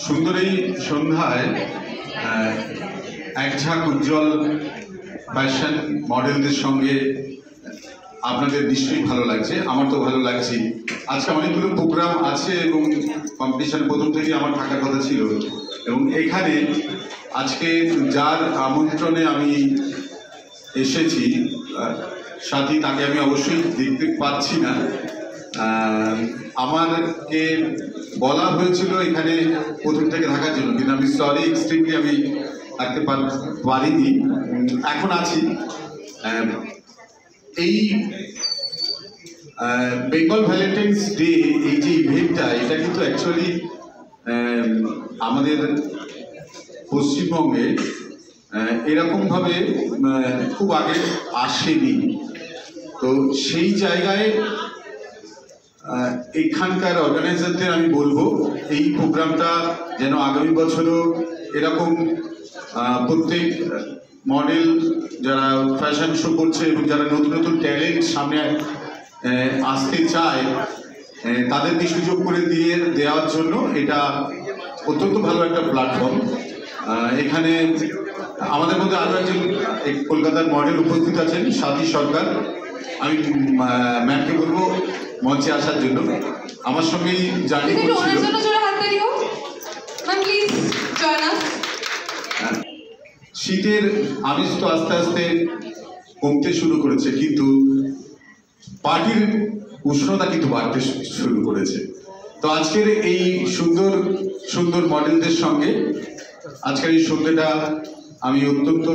সুন্দর এই সন্ধ্যায় এক ঝাঁক উজ্জ্বল ফ্যাশন মডেলদের সঙ্গে আপনাদের নিশ্চয়ই ভালো লাগছে, আমার তো ভালো লাগছে। আজকে অনেকগুলো প্রোগ্রাম আছে এবং কম্পিটিশন প্রথম থেকেই আমার থাকার কথা ছিল, এবং এখানে আজকে যার আমন্ত্রণে আমি এসেছি সাথী, তাকে আমি অবশ্যই দেখতে পাচ্ছি না। আমাকে বলা হয়েছিল এখানে প্রথম থেকে থাকার জন্য, কিন্তু আমি সরি এক্সট্রিমলি আমি থাকতে পারিনি, এখন আছি। এই বেঙ্গল ভ্যালেন্টাইন্স ডে, এই যে ইভেন্টটা, এটা কিন্তু অ্যাকচুয়ালি আমাদের পশ্চিমবঙ্গে এরকমভাবে খুব আগে আসেনি। তো সেই জায়গায় এখানকার অর্গানাইজারদের আমি বলবো এই প্রোগ্রামটা যেন আগামী বছরও এরকম প্রত্যেক মডেল যারা ফ্যাশন শো করছে এবং যারা নতুন নতুন ট্যালেন্ট সামনে আসতে চায় তাদেরকে সুযোগ করে দেওয়ার জন্য এটা অত্যন্ত ভালো একটা প্ল্যাটফর্ম। এখানে আমাদের মধ্যে আরও একজন কলকাতার মডেল উপস্থিত আছেন, সাথী সরকার। আমি ম্যামকে বলবো মঞ্চে আসার জন্য। আমার সঙ্গেই জার্নি করছিল। শীতের আমেজ তো আস্তে আস্তে কমতে শুরু করেছে, কিন্তু পার্টির উষ্ণতা কিন্তু বাড়তে শুরু করেছে। তো আজকের এই সুন্দর সুন্দর মডেলদের সঙ্গে আজকের এই সন্ধ্যেটা আমি অত্যন্ত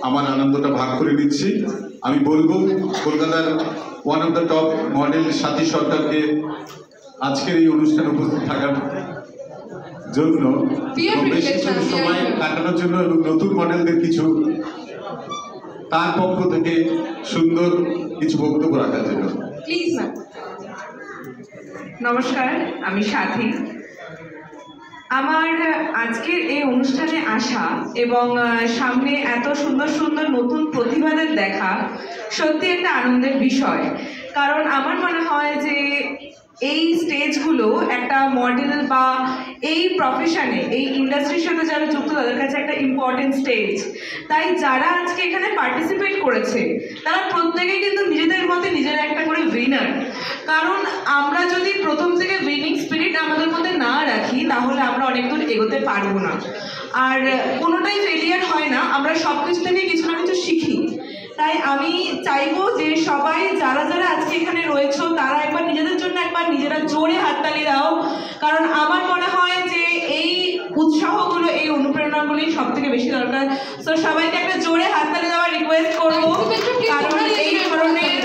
আমার আনন্দটা ভাগ করে নিচ্ছি। আমি বলবো কলকাতার one of the top model সাথী সরকারকে আজকের এই অনুষ্ঠানে উপস্থিত থাকার জন্য, বেশি সময় কাটানোর জন্য এবং নতুন মডেলদের কিছু তার পক্ষ থেকে সুন্দর কিছু বক্তব্য রাখার জন্য। Please ma'am. নমস্কার, আমি সাথী। আমার আজকের এই অনুষ্ঠানে আসা এবং সামনে এত সুন্দর সুন্দর নতুন প্রতিভাদের দেখা সত্যি একটা আনন্দের বিষয়। কারণ আমার মনে হয় যে এই স্টেজগুলো একটা মডেল বা এই প্রফেশনে, এই ইন্ডাস্ট্রির সাথে যারা যুক্ত তাদের কাছে একটা ইম্পর্টেন্ট স্টেজ। তাই যারা আজকে এখানে পার্টিসিপেট করেছে তারা প্রত্যেকে কিন্তু নিজেদের মধ্যে নিজেরা একটা করে উইনার। কারণ আমরা যদি প্রথম থেকে উইনিং স্পিরিট আমাদের মধ্যে না রাখি তাহলে আমরা অনেক দূর এগোতে পারবো না। আর কোনোটাই ফেলিয়ার হয় না, আমরা সব কিছু থেকে কিছু না কিছু শিখি। তাই আমি চাইবো যে সবাই যারা যারা আজকে এখানে রয়েছে তারা একবার নিজেদের জন্য একবার নিজেরা জোরে হাততালি দাও। কারণ আমার মনে হয় যে এই উৎসাহগুলো, এই অনুপ্রেরণাগুলি সব থেকে বেশি দরকার। তো সবাইকে একটা জোরে হাততালি দেওয়ার রিকোয়েস্ট করবো, কারণ এই ধরনের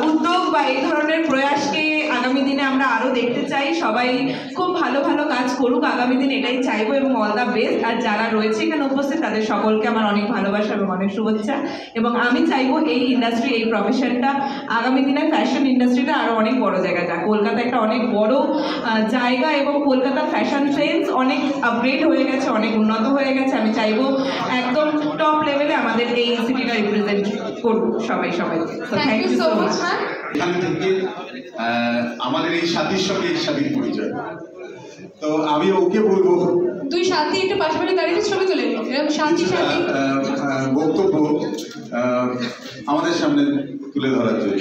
উদ্যোগ বা এই ধরনের প্রয়াসকে আগামী দিনে আমরা আরও দেখতে চাই। সবাই খুব ভালো ভালো কাজ করুক আগামী দিনে, এটাই চাইবো, এবং অল দ্য বেস্ট। আর যারা রয়েছে এখানে উপস্থিত তাদের সকলকে আমার অনেক ভালোবাসা এবং অনেক শুভেচ্ছা। এবং আমি চাইবো এই ইন্ডাস্ট্রি, এই প্রফেশনটা আগামী দিনে ফ্যাশন ইন্ডাস্ট্রিটা আরও অনেক বড় জায়গা যাক। কলকাতা একটা অনেক বড় জায়গা এবং কলকাতা ফ্যাশন ট্রেন্ডস অনেক আপগ্রেড হয়ে গেছে, অনেক উন্নত হয়ে গেছে। আমি চাইবো একদম টপ লেভেলে আমাদের এই সিটিটা রিপ্রেজেন্ট করুক সবাই সবাইকে। Thank you so much. এখান থেকে আমাদের এই সাথীর সঙ্গে এই সাথীর পরিচয়, তো আমি ওকে বলবো তুই সাথী একটু পাশাপাশি দাঁড়িয়ে ছবি তুলে বক্তব্য আমাদের সামনে তুলে ধরার জন্য।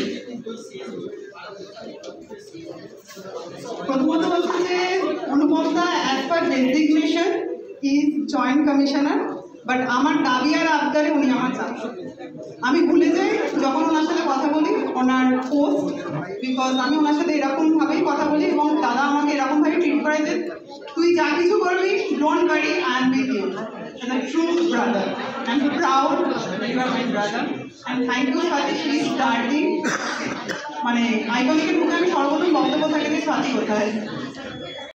প্রথমত বলছি যে অনুপমদা as per designation is joint commissioner, but আমার দাবি আর আবদারে উনি আমার চাকর। আমি ভুলে যাই যখন ওনার সাথে কথা বলি ওনার পোস্ট, বিকজ আমি ওনার সাথে এরকমভাবেই কথা বলি এবং দাদা আমাকে এরকমভাবে ট্রিট করে যে তুই যা কিছু করবি, don't worry, I am with you, as a true brother. I am proud you are my brother and thank you Sathi, she is starting. মানে আইকনিকের মুখে আমি সর্বপ্রথম বক্তব্য থাকে যে সাথী কোথায়।